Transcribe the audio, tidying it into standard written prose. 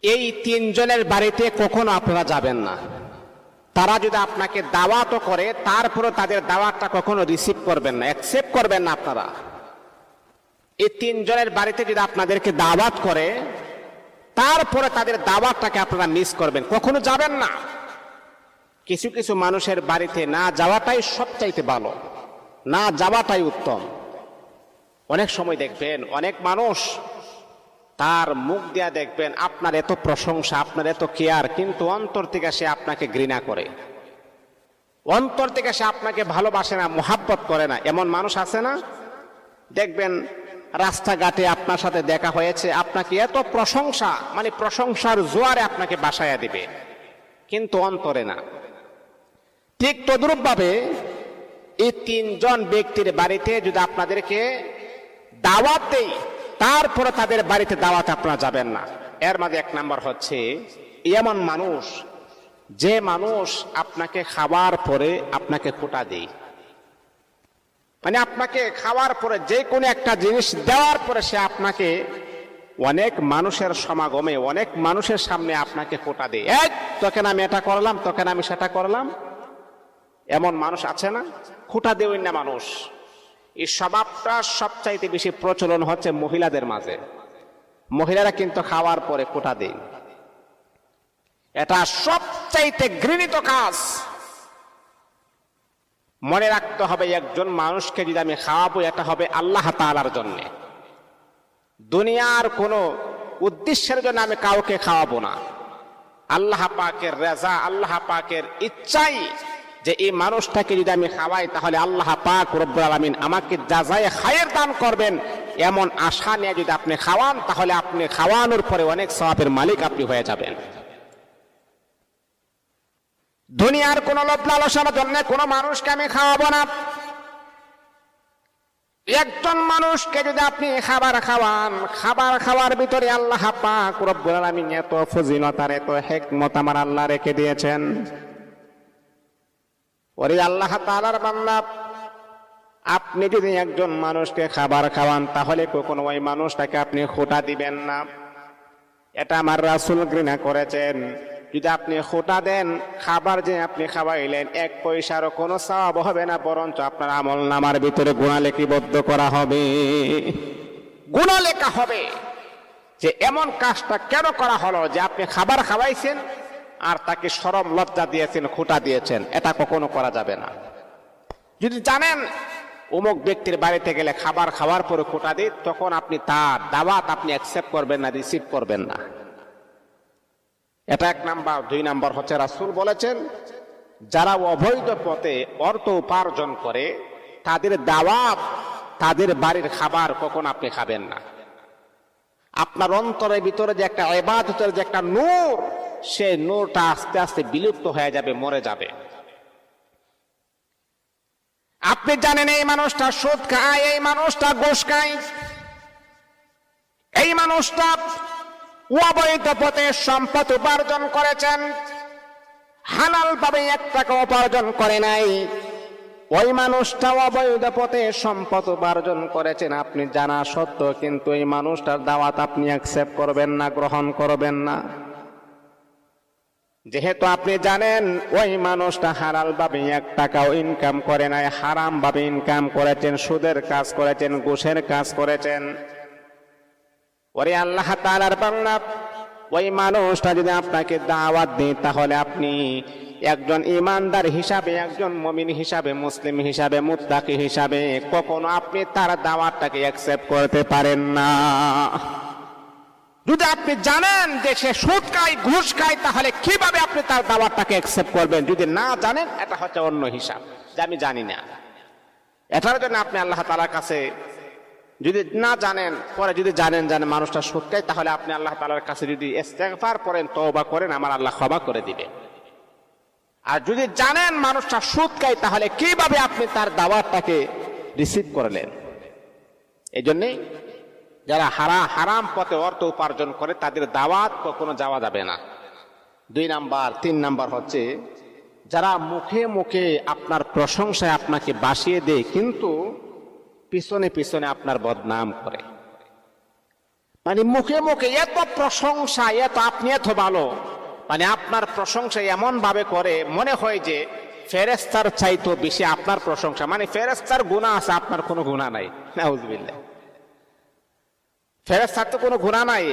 এই তিনজনের বাড়িতে কখনো আপনারা যাবেন না। তারা যদি আপনাকে দাওয়াতও করে তারপরে তাদের দাওয়াতটা কখনো রিসিভ করবেন না, অ্যাকসেপ্ট করবেন না আপনারা। এই তিনজনের বাড়িতে যদি আপনাদেরকে দাওয়াত করে তারপরে তাদের দাওয়াতটাকে আপনারা মিস করবেন, কখনো যাবেন না। কিছু কিছু মানুষের বাড়িতে না যাওয়াটাই সবচাইতে ভালো, না যাওয়াটাই উত্তম। অনেক সময় দেখবেন অনেক মানুষ তার মুখ দিয়া দেখবেন আপনার এত প্রশংসা, আপনার এত কেয়ার, কিন্তু অন্তর থেকে সে আপনাকে ঘৃণা করে, অন্তর থেকে সে আপনাকে ভালোবাসে না, মোহাব্বত করে না। এমন মানুষ আছে না? দেখবেন রাস্তাঘাটে আপনার সাথে দেখা হয়েছে, আপনাকে এত প্রশংসা, মানে প্রশংসার জোয়ারে আপনাকে বাসায়া দিবে, কিন্তু অন্তরে না। ঠিক তদ্রূপ ভাবে এই তিনজন ব্যক্তির বাড়িতে যদি আপনাদেরকে দাওয়াত দেই তারপরে তাদের বাড়িতে দাওয়াত আপনারা যাবেন না। এর মাঝে এক নাম্বার হচ্ছে এমন মানুষ, যে মানুষ আপনাকে খাওয়ার পরে আপনাকে খোঁটা দেয়, মানে আপনাকে খাওয়ার পরে যে কোনো একটা জিনিস দেওয়ার পরে সে আপনাকে অনেক মানুষের সমাগমে, অনেক মানুষের সামনে আপনাকে খোঁটা দেয়, এই তোকে না আমি এটা করলাম, তোকে না আমি সেটা করলাম। এমন মানুষ আছে না? খোঁটা দেওই না মানুষ। এই স্বভাবটা সবচাইতে বেশি প্রচলন হচ্ছে মহিলাদের মাঝে। মহিলারা কিন্তু খাওয়ার পরে খোঁটা দেয়, এটা সবচাইতে ঘৃণিত কাজ। মনে রাখতে হবে, একজন মানুষকে যদি আমি খাওয়াবো এটা হবে আল্লাহ তাআলার জন্য, দুনিয়ার কোনো উদ্দেশ্যের জন্য আমি কাউকে খাওয়াবো না। আল্লাহ পাকের রেজা, আল্লাহ পাকের ইচ্ছাই যে এই মানুষটাকে যদি আমি খাওয়াই তাহলে আল্লাহ পাক রব্বুল আলামিন আমাকে জাযায়ে খায়ের দান করবেন, এমন আশা নিয়ে যদি আপনি খাওয়ান তাহলে আপনি খাওয়ানোর পরে অনেক সওয়াবের মালিক আপনি হয়ে যাবেন। দুনিয়ার কোন লোভ লালসার জন্য কোনো মানুষকে আমি খাওয়াবো না। একজন মানুষকে যদি আপনি খাবার খাওয়ান, খাবার খাওয়ার ভিতরে আল্লাহ পাক রব্বুল আলামিন এত ফজিলত আর এত হিকমত আমার আল্লাহ রেখে দিয়েছেন। ওরে আল্লাহ তাআলার বান্দা, আপনি যদি একজন মানুষকে খাবার খাওয়ান তাহলে কখনো ওই মানুষটাকে আপনি খোঁটা দিবেন না। এটা আমার রাসূল ঘৃণা করেছেন। যদি আপনি খোঁটা দেন, খাবার যে আপনি খাওয়াইলেন এক পয়সারও কোনো সওয়াব হবে না, বরঞ্চ আপনার আমল নামার ভিতরে গুনাহ লিপিবদ্ধ করা হবে, গুনাহ লেখা হবে যে এমন কাজটা কেন করা হলো, যে আপনি খাবার খাওয়াইছেন আর তাকে শরম লজ্জা দিয়েছেন, খোঁটা দিয়েছেন। এটা কখনো করা যাবে না। যদি জানেন অমুক ব্যক্তির বাড়িতে গেলে খাবার খাওয়ার পরে খোঁটা দিই, তখন আপনি তার দাওয়াত আপনি অ্যাকসেপ্ট করবেন না, রিসিভ করবেন না। এটা এক নাম্বার। দুই নাম্বার হচ্ছে রাসূল বলেছেন, যারা অবৈধ পথে অর্থ উপার্জন করে তাদের দাওয়াত, তাদের বাড়ির খাবার কখন আপনি খাবেন না। আপনার অন্তরের ভিতরে যে একটা ইবাদতের যে একটা নূর, সেই নূরটা আস্তে আস্তে বিলুপ্ত হয়ে যাবে, মরে যাবে। আপনি জানেন এই মানুষটা সুদ খায়, এই মানুষটা ঘুষ খায়, এই মানুষটা অবৈধ পথে সম্পদ উপার্জন করেছেন, হালাল ভাবে 1 টাকা উপার্জন করে নাই। ওই মানুষটা অবৈধ পথে সম্পদ উপার্জন করেছেন, আপনি জানা সত্ত্বেও কিন্তু এই মানুষটার দাওয়াত আপনি অ্যাকসেপ্ট করবেন না, গ্রহণ করবেন না। যেহেতু আপনি জানেন ওই মানুষটা হালাল ভাবে 1 টাকাও ইনকাম করে নাই, হারাম ভাবে ইনকাম করেছেন, সুদের কাজ করেছেন, ঘুষের কাজ করেছেন। ওরে আল্লাহ তাআলার বান্দা, ওই মানুষটা যদি আপনাকে দাওয়াত দেয় তাহলে আপনি একজন ইমানদার হিসাবে, একজন মুমিন হিসাবে, মুসলিম হিসাবে, মুত্তাকি হিসাবে কখনো আপনি তার দাওয়াতটাকে অ্যাকসেপ্ট করতে পারেন না। যদি আপনি জানেন যে সে সুদ খায়, ঘুষ খায়, তাহলে কিভাবে আপনি তার দাওয়াতটাকে অ্যাকসেপ্ট করবেন? যদি না জানেন, এটা হচ্ছে অন্য হিসাব, যে আমি জানি না। এটার জন্য আপনি আল্লাহ তাআলার কাছে যদি না জানেন, পরে যদি জানেন মানুষটা সুদ খায়, তাহলে আপনি আল্লাহ তাআলার কাছে যদি ইস্তেগফার করেন, তওবা করেন, আমার আল্লাহ ক্ষমা করে দিবে। আর যদি জানেন মানুষটা সুদ খায়, তাহলে কিভাবে আপনি তার দাওয়াতটাকে রিসিভ করলেন? এই জন্যই যারা হারাম পথে অর্থ উপার্জন করে তাদের দাওয়াত কখনো যাওয়া যাবে না। 2 নাম্বার। 3 নাম্বার হচ্ছে যারা মুখে মুখে আপনার প্রশংসায় আপনাকে বাসিয়ে দেয়, কিন্তু পিছনে পিছনে আপনার বদনাম করে। মানে মুখে মুখে এত প্রশংসা, এত আপনি এত ভালো, মানে আপনার প্রশংসা এমন ভাবে করে মনে হয় যে ফেরেশতার চাইতো বেশি আপনার প্রশংসা। মানে ফেরেশতার গুনাহ আছে, আপনার কোনো গুনাহ নাই। নাউজুবিল্লাহ, ফেরেশতার তো কোনো গুনাহ নাই।